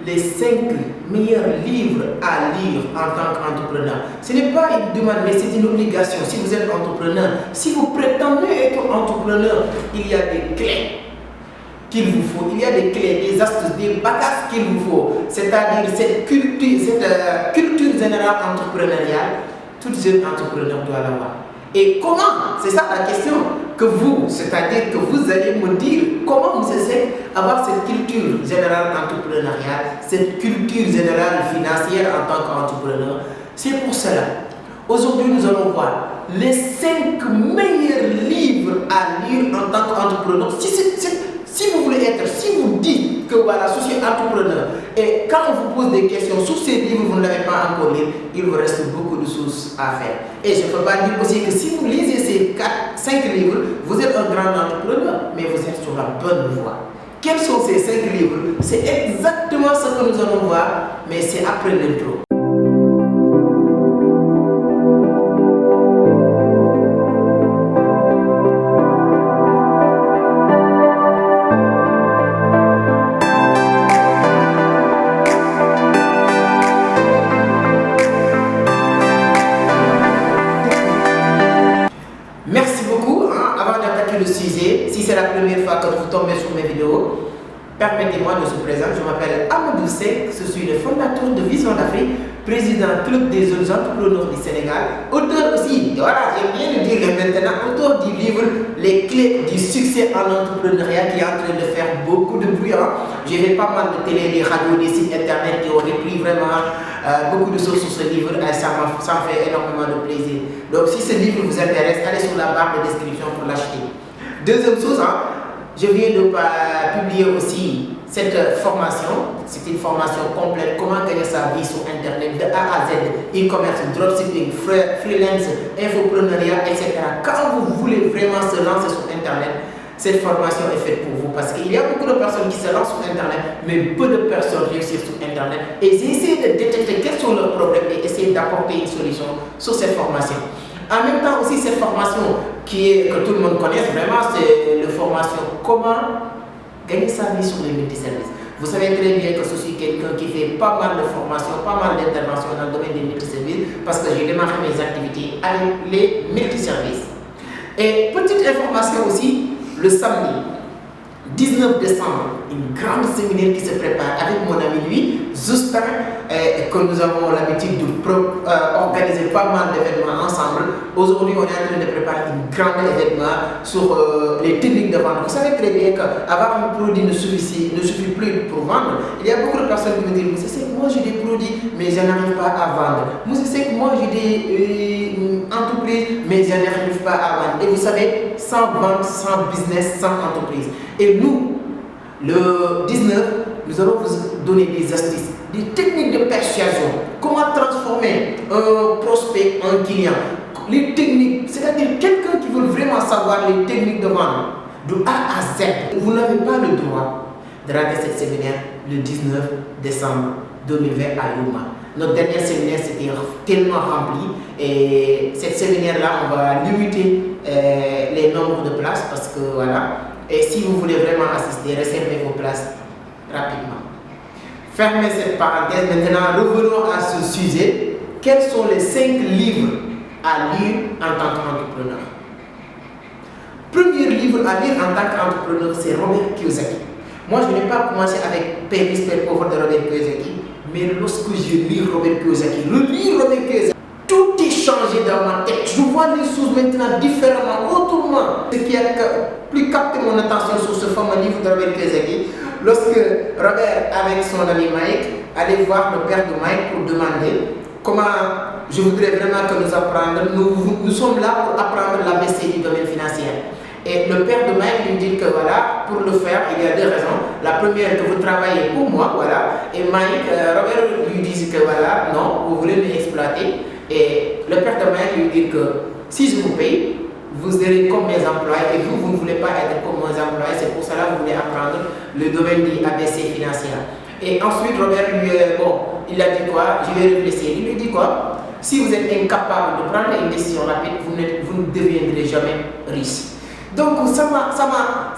Les 5 meilleurs livres à lire en tant qu'entrepreneur. Ce n'est pas une demande, mais c'est une obligation. Si vous êtes entrepreneur, si vous prétendez être entrepreneur, il y a des clés qu'il vous faut. Il y a des clés, des astuces, des bagages qu'il vous faut. C'est-à-dire cette culture générale entrepreneuriale, tout jeune entrepreneur doit l'avoir. Et comment? C'est ça la question que vous, c'est-à-dire que vous allez me dire comment vous essayez d'avoir cette culture générale entrepreneuriale, cette culture générale financière en tant qu'entrepreneur. C'est pour cela. Aujourd'hui, nous allons voir les 5 meilleurs livres à lire en tant qu'entrepreneur. Si vous voulez être, si vous dites que voilà, je suis entrepreneur, et quand on vous pose des questions sur ces livres, vous ne l'avez pas encore lu, il vous reste beaucoup de choses à faire. Et je ne peux pas dire aussi que si vous lisez ces 5 livres, vous êtes un grand entrepreneur, mais vous êtes sur la bonne voie. Quels sont ces 5 livres? C'est exactement ce que nous allons voir, mais c'est après l'intro. Si c'est la première fois que vous tombez sur mes vidéos, permettez-moi de vous présenter. Je m'appelle Amadou Seck, je suis le fondateur de Vision d'Afrique, président Club des jeunes entrepreneurs du Sénégal, auteur aussi, voilà, j'aime bien le dire maintenant, auteur du livre Les clés du succès en entrepreneuriat qui est en train de faire beaucoup de bruit. J'ai fait pas mal de télé, des radios, des sites internet qui ont repris vraiment beaucoup de choses sur ce livre et ça me fait énormément de plaisir. Donc si ce livre vous intéresse, allez sur la barre de description pour l'acheter. Deuxième chose, je viens de publier aussi cette formation. C'est une formation complète, comment gagner sa vie sur Internet de A à Z, e-commerce, dropshipping, freelance, infopreneuriat, etc. Quand vous voulez vraiment se lancer sur Internet, cette formation est faite pour vous parce qu'il y a beaucoup de personnes qui se lancent sur Internet, mais peu de personnes réussissent sur Internet. Et j'ai essayé de détecter quels sont leurs problèmes et essayer d'apporter une solution sur cette formation. En même temps aussi, cette formation que tout le monde connaît, vraiment, c'est la formation comment gagner sa vie sur les multiservices. Vous savez très bien que je suis quelqu'un qui fait pas mal de formations, pas mal d'interventions dans le domaine des multiservices parce que j'ai démarré mes activités avec les multiservices. Et petite information aussi, le samedi 19 décembre, une grande séminaire qui se prépare avec mon ami lui, Justin, que nous avons l'habitude d'organiser pas mal d'événements ensemble. Aujourd'hui, on est en train de préparer un grand événement sur les techniques de vente. Vous savez très bien qu'avoir un produit ne suffit plus pour vendre. Il y a beaucoup de personnes qui me disent, c'est que moi j'ai des produits, mais je n'arrive pas à vendre. Moi, c'est que moi j'ai des entreprises, mais je n'arrive pas à vendre. Et vous savez, sans vente, sans business, sans entreprise. Et nous, le 19, nous allons vous donner des astuces, des techniques de persuasion. Comment transformer un prospect en client. Les techniques, c'est-à-dire quelqu'un qui veut vraiment savoir les techniques de vente de A à Z. Vous n'avez pas le droit de rater cette séminaire le 19 décembre 2020 à Yuma. Notre dernier séminaire c'était tellement rempli et cette séminaire-là, on va limiter les nombres de places parce que voilà. Et si vous voulez vraiment assister, réservez vos places rapidement. Fermez cette parenthèse. Maintenant, revenons à ce sujet. Quels sont les 5 livres à lire en tant qu'entrepreneur? Premier livre à lire en tant qu'entrepreneur, c'est Robert Kiyosaki. Moi, je n'ai pas commencé avec Père riche, Père pauvre de Robert Kiyosaki, mais lorsque je lis Robert Kiyosaki, tout est changé dans ma tête. Je vois les choses maintenant différemment, autrement. Ce qui a plus capté mon attention sur ce fameux livre de Robert Kiyosaki, lorsque Robert, avec son ami Mike, allait voir le père de Mike pour demander comment je voudrais vraiment que nous apprenions. Nous sommes là pour apprendre l'ABC du domaine financier. Et le père de Mike lui dit que voilà, pour le faire, il y a 2 raisons. La première, que vous travaillez pour moi, voilà. Et Mike, Robert lui dit que voilà, non, vous voulez m'exploiter. Et le père de Mike lui dit que si je vous paye, vous serez comme mes employés et vous ne voulez pas être comme mes employés. C'est pour cela que vous voulez apprendre le domaine du ABC financier. Et ensuite, Robert lui, il a dit quoi? Je vais réfléchir. Il lui dit quoi? Si vous êtes incapable de prendre une décision rapide, vous ne deviendrez jamais riche. Donc ça m'a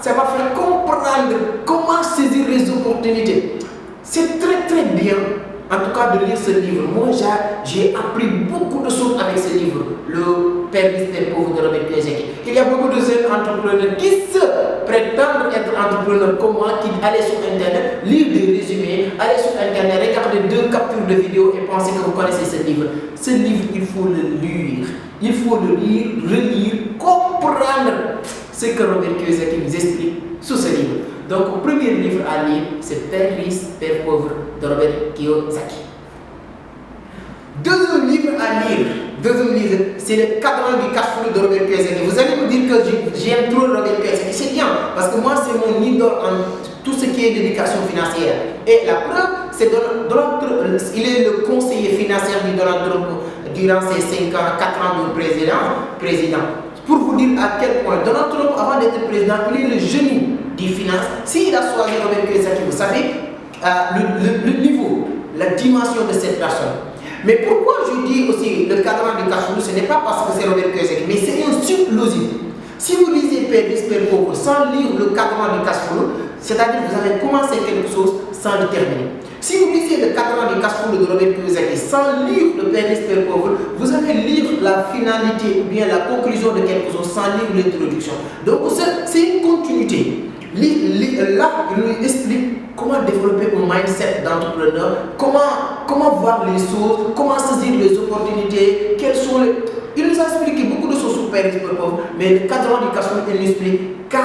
fait comprendre comment saisir les opportunités. C'est très bien, en tout cas, de lire ce livre. Moi, j'ai appris beaucoup de choses avec ce livre, Le Père riche, Père pauvre de Robert Kiyosaki. Il y a beaucoup de jeunes entrepreneurs qui se prétendent être entrepreneurs comme moi, qui allaient sur Internet, lire des résumés, aller sur Internet, regarder 2 captures de vidéos et penser que vous connaissez ce livre. Ce livre, il faut le lire. Il faut le lire, relire, comprendre ce que Robert Kiyosaki nous explique sous ce livre. Donc, le premier livre à lire, c'est Père riche, Père pauvre de Robert Kiyosaki. Deuxième livre à lire, c'est Le cadran du cash flow de Robert Kiyosaki. Vous allez me dire que j'aime trop Robert Kiyosaki. C'est bien, parce que moi, c'est mon idole en tout ce qui est d'éducation financière. Et la preuve, c'est Donald Trump. Il est le conseiller financier du Donald Trump durant ses 4 ans de président. Pour vous dire à quel point Donald Trump, avant d'être président, il est le génie des finances. S'il a choisi Robert Kiyosaki, vous savez le niveau, la dimension de cette personne. Mais pourquoi je dis aussi le cadran du cash flow, ce n'est pas parce que c'est Robert Kiyosaki, mais c'est un suite logique. Si vous lisez Père riche, Père pauvre sans lire le cadran du cash flow, c'est-à-dire que vous avez commencé quelque chose sans le terminer. Si vous lisez le cadran du cash flow de Robert Kiyosaki sans lire le Père riche, Père pauvre, vous allez lire la finalité ou bien la conclusion de quelque chose sans lire l'introduction. Donc c'est une continuité. Là, il nous explique comment développer un mindset d'entrepreneur, comment voir les choses, comment saisir les opportunités, quelles sont les... Il nous a expliqué beaucoup de choses sur Père riche, Père pauvre, mais le cadran du cash flow, il nous explique 4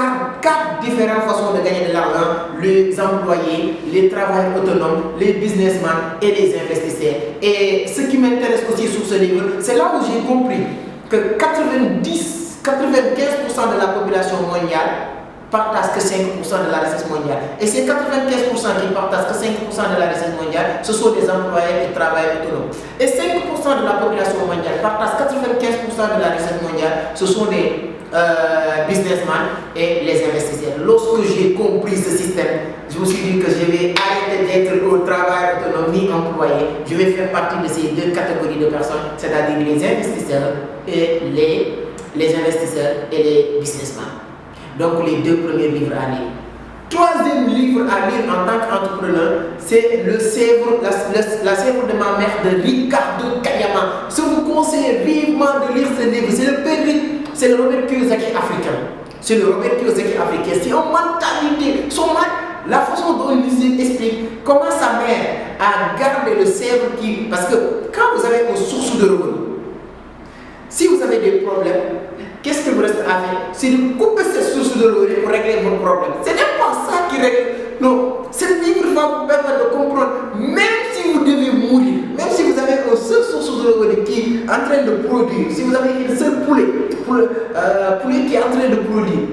différentes façons de gagner de l'argent: les employés, les travailleurs autonomes, les businessmen et les investisseurs. Et ce qui m'intéresse aussi sur ce livre, c'est là où j'ai compris que 95% de la population mondiale partagent que 5% de la richesse mondiale. Et ces 95% qui partagent que 5% de la richesse mondiale, ce sont des employés et travailleurs autonomes. Et 5% de la population mondiale partagent 95% de la richesse mondiale, ce sont des businessmen et les investisseurs. Lorsque j'ai compris ce système, je me suis dit que je vais arrêter d'être au travail autonome ni employé. Je vais faire partie de ces 2 catégories de personnes, c'est-à-dire les investisseurs et les investisseurs et les businessmen. Donc les 2 premiers livres à lire. Troisième livre à lire en tant qu'entrepreneur, c'est la sèvre de ma mère de Ricardo Kayama. Je vous conseille vivement de lire ce livre. C'est le Père riche, c'est le Robert Kiyosaki africain. C'est le Robert Kiyosaki africain. C'est une mentalité. La façon dont il nous explique comment sa mère a gardé le sèvre qui... Parce que quand vous avez une source de revenus, si vous avez des problèmes, qu'est-ce que vous reste à faire? C'est de couper cette source de revenus pour régler vos problèmes. Ce n'est pas ça qui règle. Non, ce livre va vous permettre de comprendre, même si vous devez mourir, même si vous avez une seule source de revenus qui est en train de produire, si vous avez une seule poulet qui est en train de produire,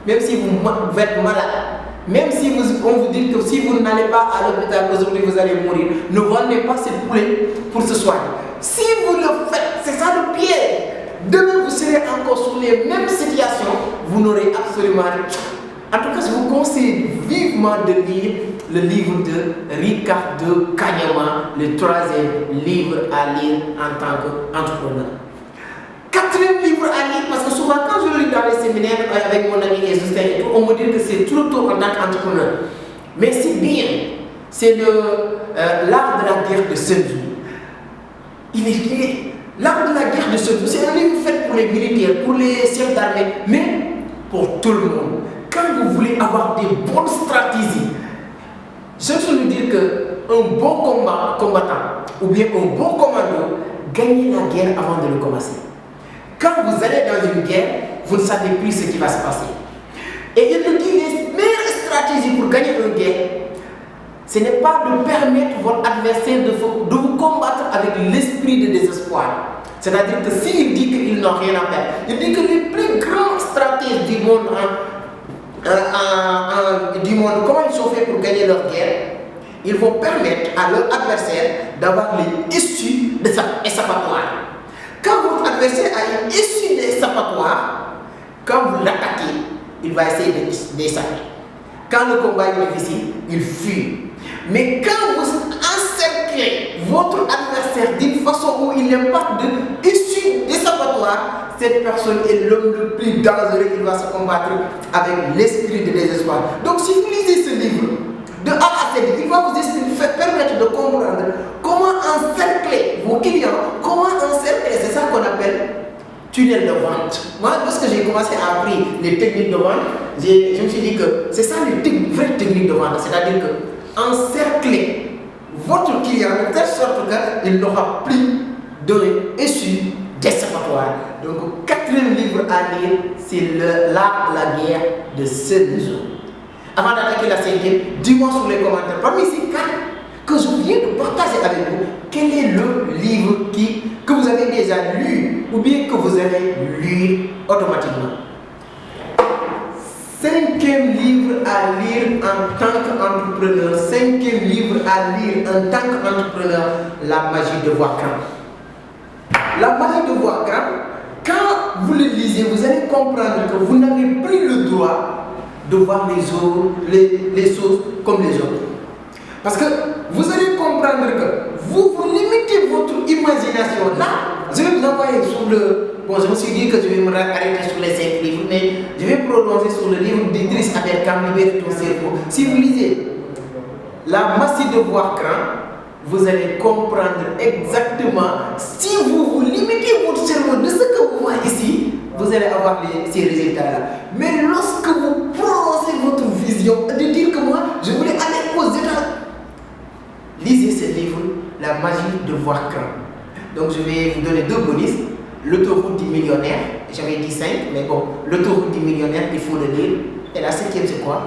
même si vous êtes malade, même si on vous dit que si vous n'allez pas à l'hôpital aujourd'hui vous allez mourir, ne vendez pas cette poulet pour ce soir. Si vous le faites, c'est ça le piège. Demain, vous serez encore sur les mêmes situations, vous n'aurez absolument rien. En tout cas, je vous conseille vivement de lire le livre de Ricardo Kayama, le 3e livre à lire en tant qu'entrepreneur. 4e livre à lire, parce que souvent quand je lis dans les séminaires avec mon ami Justin et tout, on me dit que c'est trop tôt en tant qu'entrepreneur. Mais c'est bien, c'est l'art de la guerre de Sun Tzu. L'art de la guerre de Sun Tzu, c'est un livre fait pour les militaires, pour les chefs d'armée, mais pour tout le monde. Quand vous voulez avoir des bonnes stratégies, je veux vous dire qu'un bon combattant ou bien un bon commando gagne la guerre avant de le commencer. Quand vous allez dans une guerre, vous ne savez plus ce qui va se passer. Et il nous dit les meilleures stratégies pour gagner une guerre, ce n'est pas de permettre votre adversaire de vous combattre avec l'esprit de désespoir. C'est-à-dire que s'il dit qu'ils n'ont rien à faire, il dit que les plus grands stratèges du monde, comment ils sont faits pour gagner leur guerre, ils vont permettre à leur adversaire d'avoir les issues échappatoires. Quand votre adversaire a une issue d'échappatoire, quand vous l'attaquez, il va essayer d'échapper. Quand le combat est difficile, il fuit. Mais quand vous encerclez votre adversaire d'une façon où il n'y a pas d'issue d'échappatoire, cette personne est l'homme le plus dangereux qui va se combattre avec l'esprit de désespoir. Donc si vous lisez ce livre, de A à Z. Il va vous permettre de comprendre comment encercler vos clients, comment encercler, c'est ça qu'on appelle tunnel de vente. Moi, lorsque j'ai commencé à apprendre les techniques de vente, je me suis dit que c'est ça les vraies techniques de vente, c'est-à-dire que encercler votre client de telle sorte qu'il n'aura plus d'issue d'échappatoire. Donc, 4e livre à lire, c'est l'art de la guerre de Sun Tzu. Avant d'attaquer la 5e, dis-moi sur les commentaires, parmi ces 4 que je viens de partager avec vous, quel est le livre que vous avez déjà lu ou bien que vous allez lire automatiquement? 5e livre à lire en tant qu'entrepreneur. 5e livre à lire en tant qu'entrepreneur, la magie de voir grand. La magie de voir grand, quand vous le lisez, vous allez comprendre que vous n'avez plus le droit de voir les choses comme les autres. Parce que vous allez comprendre que vous limitez votre imagination. Là, je vais vous envoyer sur le... Bon, je me suis dit que je vais me arrêter sur les 5 livres, mais je vais prononcer sur le livre d'Idriss Aberkane, Libérer ton cerveau. Si vous lisez La magie de voir grand, vous allez comprendre exactement, si vous limitez votre cerveau de ce que vous voyez ici, vous allez avoir ces résultats-là. Mais lorsque vous prononcez votre vision, de dire que moi, je voulais aller aux États, lisez ce livre, La magie de voir grand. Donc je vais vous donner 2 bonus. L'autoroute du millionnaire, j'avais dit 5, mais bon, l'autoroute du millionnaire, il faut le lire. Et la 5e, c'est quoi?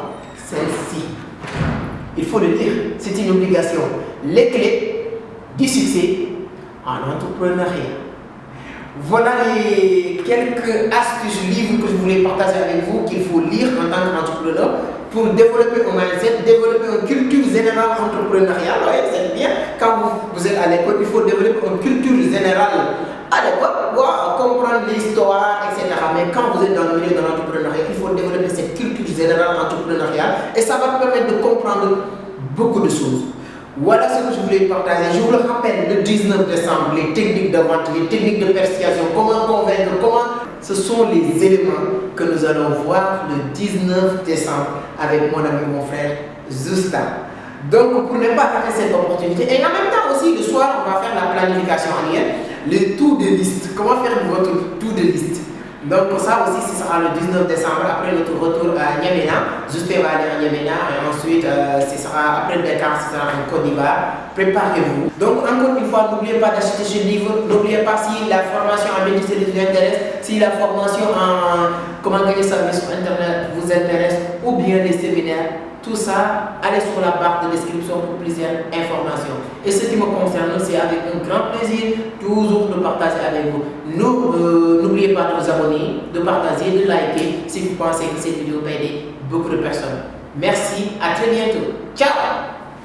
Celle-ci. Il faut le lire, c'est une obligation. Les clés du succès en entrepreneuriat. Voilà les quelques astuces livres que je voulais partager avec vous qu'il faut lire en tant qu'entrepreneur pour développer un mindset, développer une culture générale entrepreneuriale. Ouais, c'est bien. Quand vous êtes à l'école, il faut développer une culture générale adéquate pour comprendre l'histoire, etc. Mais quand vous êtes dans le milieu de l'entrepreneuriat, il faut développer cette culture générale entrepreneuriale et ça va permettre de comprendre beaucoup de choses. Voilà ce que je voulais partager. Je vous le rappelle, le 19 décembre, les techniques de vente, les techniques de persuasion, comment convaincre, ce sont les éléments que nous allons voir le 19 décembre avec mon ami, mon frère Zusta. Donc, pour ne pas rater cette opportunité, et en même temps aussi, le soir, on va faire la planification annuelle, le tour de liste. Comment faire votre tour de liste? Donc, ça aussi, ce sera le 19 décembre, après notre retour à N'Djamena. J'espère aller à N'Djamena et ensuite, ce sera après le Dakar, ce sera en Côte d'Ivoire. Préparez-vous. Donc, encore une fois, n'oubliez pas d'acheter ce livre. N'oubliez pas si la formation en bénéficiaire vous intéresse, si la formation en comment gagner sa vie sur Internet vous intéresse, ou bien les séminaires. Tout ça, allez sur la barre de description pour plusieurs informations. Et ce qui me concerne, c'est avec un grand plaisir toujours de partager avec vous. N'oubliez pas de vous abonner, de partager, de liker si vous pensez que cette vidéo peut aider beaucoup de personnes. Merci, à très bientôt. Ciao!